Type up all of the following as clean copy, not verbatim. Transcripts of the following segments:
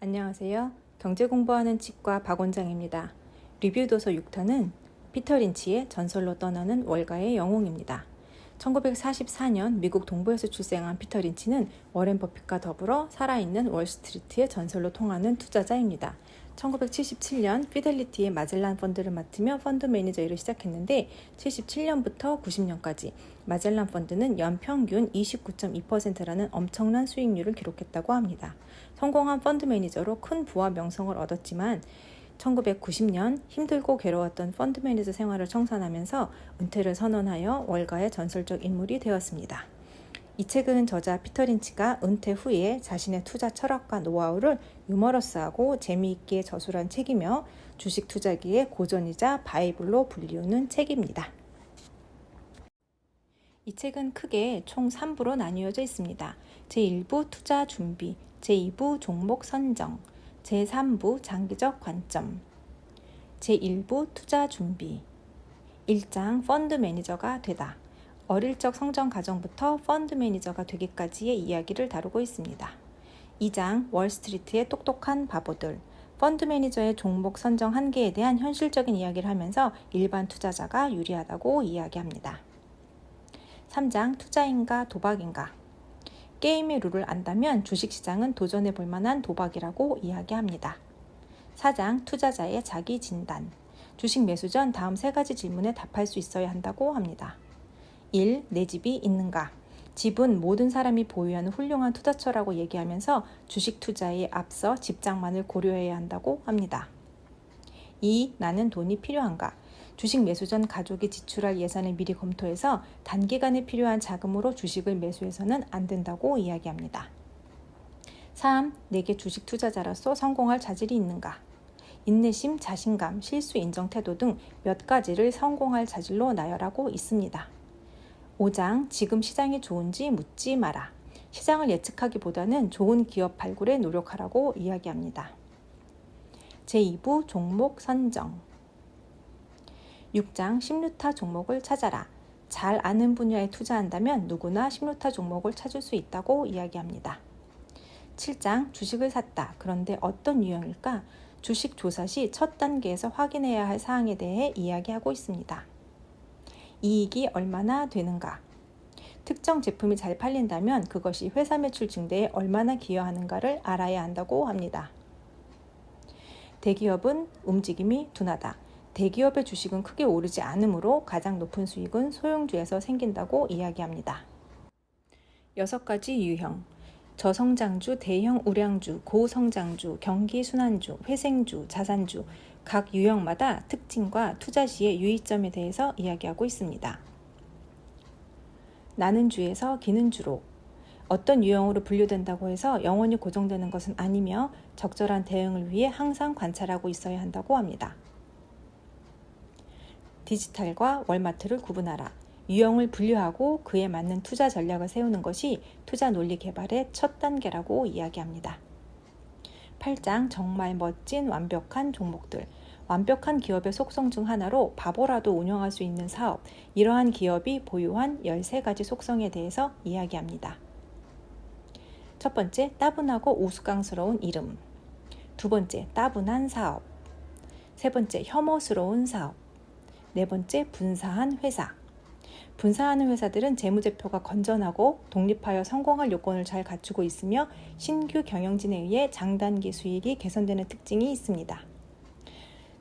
안녕하세요. 경제 공부하는 치과 박 원장입니다. 리뷰 도서 6탄은 피터 린치의 전설로 떠나는 월가의 영웅입니다. 1944년 미국 동부에서 출생한 피터 린치는 워렌 버핏과 더불어 살아있는 월스트리트의 전설로 통하는 투자자입니다. 1977년 피델리티의 마젤란 펀드를 맡으며 펀드 매니저 일을 시작했는데 77년부터 90년까지 마젤란 펀드는 연평균 29.2%라는 엄청난 수익률을 기록했다고 합니다. 성공한 펀드 매니저로 큰 부와 명성을 얻었지만 1990년 힘들고 괴로웠던 펀드 매니저 생활을 청산하면서 은퇴를 선언하여 월가의 전설적 인물이 되었습니다. 이 책은 저자 피터 린치가 은퇴 후에 자신의 투자 철학과 노하우를 유머러스하고 재미있게 저술한 책이며 주식 투자기의 고전이자 바이블로 불리우는 책입니다. 이 책은 크게 총 3부로 나뉘어져 있습니다. 제1부 투자 준비, 제2부 종목 선정, 제3부 장기적 관점. 제1부 투자 준비. 1장 펀드 매니저가 되다. 어릴 적 성장 과정부터 펀드 매니저가 되기까지의 이야기를 다루고 있습니다. 2장 월스트리트의 똑똑한 바보들. 펀드 매니저의 종목 선정 한계에 대한 현실적인 이야기를 하면서 일반 투자자가 유리하다고 이야기합니다. 3장 투자인가 도박인가. 게임의 룰을 안다면 주식시장은 도전해 볼 만한 도박이라고 이야기합니다. 4장 투자자의 자기 진단. 주식 매수 전 다음 3가지 질문에 답할 수 있어야 한다고 합니다. 1. 내 집이 있는가? 집은 모든 사람이 보유하는 훌륭한 투자처라고 얘기하면서 주식 투자에 앞서 집장만을 고려해야 한다고 합니다. 2. 나는 돈이 필요한가? 주식 매수 전 가족이 지출할 예산을 미리 검토해서 단기간에 필요한 자금으로 주식을 매수해서는 안 된다고 이야기합니다. 3. 내게 주식 투자자로서 성공할 자질이 있는가? 인내심, 자신감, 실수 인정 태도 등 몇 가지를 성공할 자질로 나열하고 있습니다. 5장 지금 시장이 좋은지 묻지 마라. 시장을 예측하기보다는 좋은 기업 발굴에 노력하라고 이야기합니다. 제2부 종목 선정. 6장 10루타 종목을 찾아라. 잘 아는 분야에 투자한다면 누구나 10루타 종목을 찾을 수 있다고 이야기합니다. 7장 주식을 샀다. 그런데 어떤 유형일까? 주식 조사 시 첫 단계에서 확인해야 할 사항에 대해 이야기하고 있습니다. 이익이 얼마나 되는가? 특정 제품이 잘 팔린다면 그것이 회사 매출 증대에 얼마나 기여하는가를 알아야 한다고 합니다. 대기업은 움직임이 둔하다. 대기업의 주식은 크게 오르지 않으므로 가장 높은 수익은 소형주에서 생긴다고 이야기합니다. 6가지 유형. 저성장주, 대형 우량주, 고성장주, 경기순환주, 회생주, 자산주, 각 유형마다 특징과 투자 시의 유의점에 대해서 이야기하고 있습니다. 나는 주에서 기는 주로. 어떤 유형으로 분류된다고 해서 영원히 고정되는 것은 아니며 적절한 대응을 위해 항상 관찰하고 있어야 한다고 합니다. 디지털과 월마트를 구분하라. 유형을 분류하고 그에 맞는 투자 전략을 세우는 것이 투자 논리 개발의 첫 단계라고 이야기합니다. 8장 정말 멋진 완벽한 종목들. 완벽한 기업의 속성 중 하나로 바보라도 운영할 수 있는 사업, 이러한 기업이 보유한 13가지 속성에 대해서 이야기합니다. 첫 번째, 따분하고 우스꽝스러운 이름. 두 번째, 따분한 사업. 세 번째, 혐오스러운 사업. 네 번째, 분사한 회사. 분사하는 회사들은 재무제표가 건전하고 독립하여 성공할 요건을 잘 갖추고 있으며 신규 경영진에 의해 장단기 수익이 개선되는 특징이 있습니다.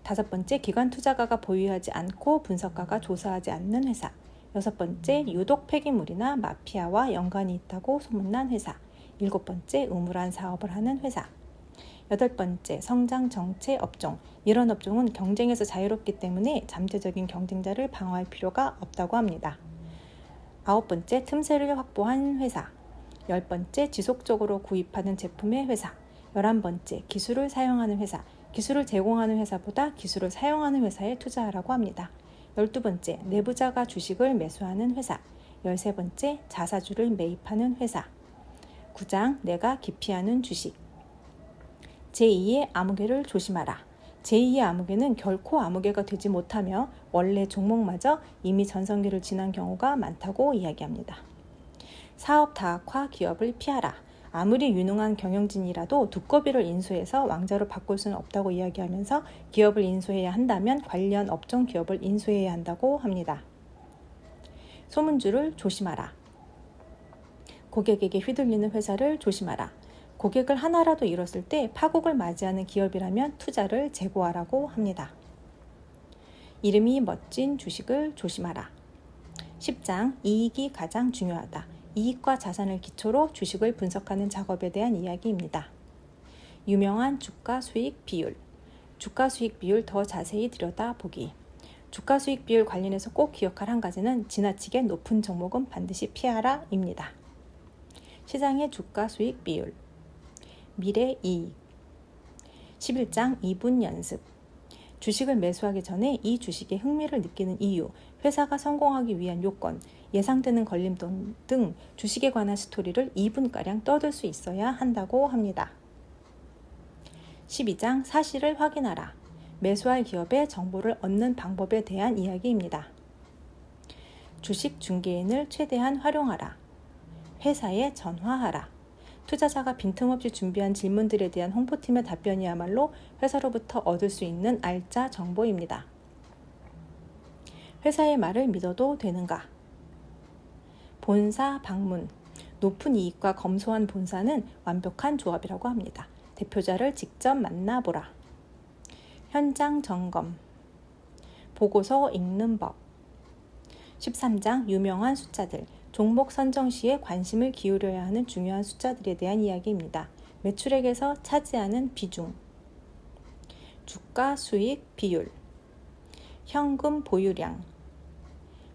다섯 번째, 기관 투자가가 보유하지 않고 분석가가 조사하지 않는 회사. 여섯 번째, 유독 폐기물이나 마피아와 연관이 있다고 소문난 회사. 일곱 번째, 우물한 사업을 하는 회사. 여덟 번째, 성장 정체 업종. 이런 업종은 경쟁에서 자유롭기 때문에 잠재적인 경쟁자를 방어할 필요가 없다고 합니다. 아홉 번째, 틈새를 확보한 회사. 열 번째, 지속적으로 구입하는 제품의 회사. 11번째, 기술을 사용하는 회사. 기술을 제공하는 회사보다 기술을 사용하는 회사에 투자하라고 합니다. 12번째, 내부자가 주식을 매수하는 회사. 13번째, 자사주를 매입하는 회사. 9장, 내가 기피하는 주식. 제2의 아무개를 조심하라. 제2의 아무개는 결코 아무개가 되지 못하며 원래 종목마저 이미 전성기를 지난 경우가 많다고 이야기합니다. 사업 다각화 기업을 피하라. 아무리 유능한 경영진이라도 두꺼비를 인수해서 왕자로 바꿀 수는 없다고 이야기하면서 기업을 인수해야 한다면 관련 업종 기업을 인수해야 한다고 합니다. 소문줄을 조심하라. 고객에게 휘둘리는 회사를 조심하라. 고객을 하나라도 잃었을 때 파국을 맞이하는 기업이라면 투자를 재고하라고 합니다. 이름이 멋진 주식을 조심하라. 10장 이익이 가장 중요하다. 이익과 자산을 기초로 주식을 분석하는 작업에 대한 이야기입니다. 유명한 주가 수익 비율. 주가 수익 비율 더 자세히 들여다보기. 주가 수익 비율 관련해서 꼭 기억할 한 가지는 지나치게 높은 종목은 반드시 피하라 입니다. 시장의 주가 수익 비율. 미래 이익. 11장 2분 연습. 주식을 매수하기 전에 이 주식에 흥미를 느끼는 이유, 회사가 성공하기 위한 요건, 예상되는 걸림돌 등 주식에 관한 스토리를 2분가량 떠들 수 있어야 한다고 합니다. 12장 사실을 확인하라. 매수할 기업의 정보를 얻는 방법에 대한 이야기입니다. 주식 중개인을 최대한 활용하라. 회사에 전화하라. 투자자가 빈틈없이 준비한 질문들에 대한 홍보팀의 답변이야말로 회사로부터 얻을 수 있는 알짜 정보입니다. 회사의 말을 믿어도 되는가? 본사 방문. 높은 이익과 검소한 본사는 완벽한 조합이라고 합니다. 대표자를 직접 만나보라. 현장 점검. 보고서 읽는 법. 13장 유명한 숫자들. 종목 선정 시에 관심을 기울여야 하는 중요한 숫자들에 대한 이야기입니다. 매출액에서 차지하는 비중. 주가 수익 비율. 현금 보유량.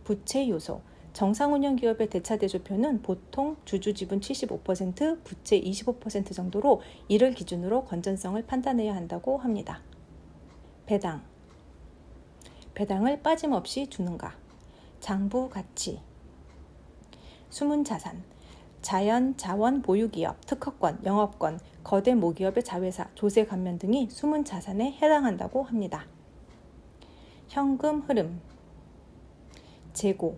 부채 요소. 정상운영 기업의 대차대조표는 보통 주주 지분 75%, 부채 25% 정도로 이를 기준으로 건전성을 판단해야 한다고 합니다. 배당. 배당을 빠짐없이 주는가? 장부 가치. 숨은 자산. 자원 보유 기업, 특허권, 영업권, 거대 모기업의 자회사, 조세 감면 등이 숨은 자산에 해당한다고 합니다. 현금 흐름. 재고.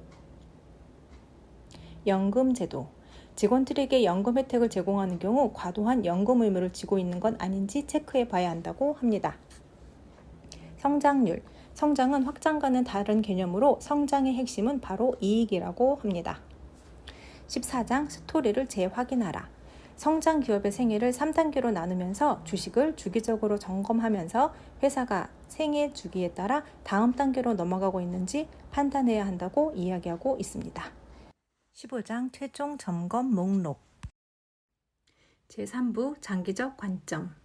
연금 제도. 직원들에게 연금 혜택을 제공하는 경우 과도한 연금 의무를 지고 있는 건 아닌지 체크해 봐야 한다고 합니다. 성장률. 성장은 확장과는 다른 개념으로 성장의 핵심은 바로 이익이라고 합니다. 14장 스토리를 재확인하라. 성장 기업의 생애를 3단계로 나누면서 주식을 주기적으로 점검하면서 회사가 생애 주기에 따라 다음 단계로 넘어가고 있는지 판단해야 한다고 이야기하고 있습니다. 15장 최종 점검 목록. 제3부 장기적 관점.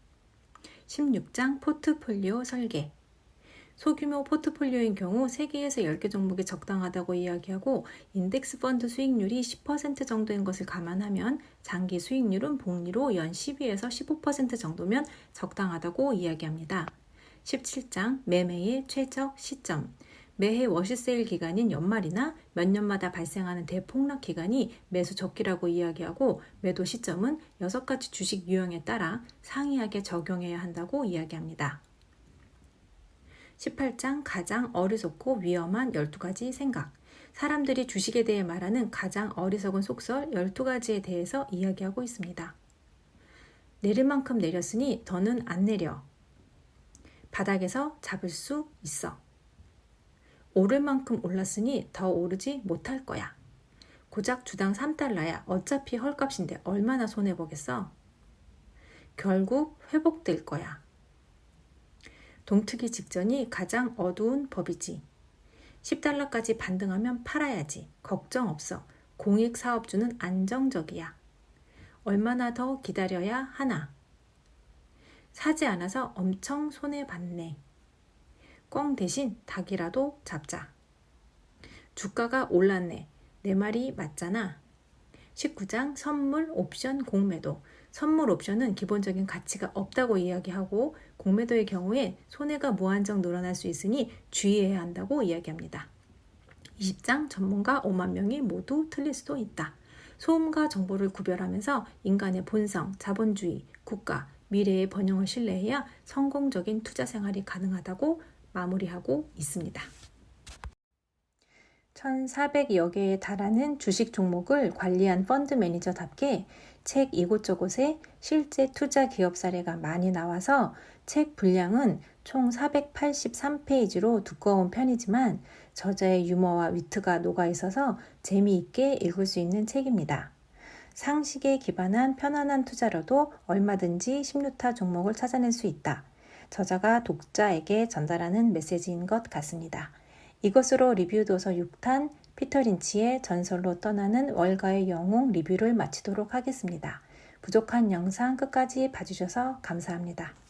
16장 포트폴리오 설계. 소규모 포트폴리오인 경우 3개에서 10개 종목이 적당하다고 이야기하고 인덱스 펀드 수익률이 10% 정도인 것을 감안하면 장기 수익률은 복리로 연 12에서 15% 정도면 적당하다고 이야기합니다. 17장 매매의 최적 시점. 매해 워시세일 기간인 연말이나 몇 년마다 발생하는 대폭락 기간이 매수 적기라고 이야기하고 매도 시점은 6가지 주식 유형에 따라 상이하게 적용해야 한다고 이야기합니다. 18장 가장 어리석고 위험한 12가지 생각. 사람들이 주식에 대해 말하는 가장 어리석은 속설 12가지에 대해서 이야기하고 있습니다. 내릴 만큼 내렸으니 더는 안 내려. 바닥에서 잡을 수 있어. 오를 만큼 올랐으니 더 오르지 못할 거야. 고작 주당 3달러야. 어차피 헐값인데 얼마나 손해보겠어. 결국 회복될 거야. 동트기 직전이 가장 어두운 법이지. 10달러까지 반등하면 팔아야지. 걱정 없어. 공익 사업주는 안정적이야. 얼마나 더 기다려야 하나. 사지 않아서 엄청 손해봤네. 꽝 대신 닭이라도 잡자. 주가가 올랐네. 내 말이 맞잖아. 19장 선물 옵션 공매도. 선물 옵션은 기본적인 가치가 없다고 이야기하고 공매도의 경우에 손해가 무한정 늘어날 수 있으니 주의해야 한다고 이야기합니다. 20장 전문가 5만 명이 모두 틀릴 수도 있다. 소음과 정보를 구별하면서 인간의 본성, 자본주의, 국가, 미래의 번영을 신뢰해야 성공적인 투자 생활이 가능하다고 마무리하고 있습니다. 1,400여 개에 달하는 주식 종목을 관리한 펀드 매니저답게 책 이곳저곳에 실제 투자 기업 사례가 많이 나와서 책 분량은 총 483페이지로 두꺼운 편이지만 저자의 유머와 위트가 녹아 있어서 재미있게 읽을 수 있는 책입니다. 상식에 기반한 편안한 투자로도 얼마든지 심루타 종목을 찾아낼 수 있다. 저자가 독자에게 전달하는 메시지인 것 같습니다. 이것으로 리뷰 도서 6탄 피터 린치의 전설로 떠나는 월가의 영웅 리뷰를 마치도록 하겠습니다. 부족한 영상 끝까지 봐주셔서 감사합니다.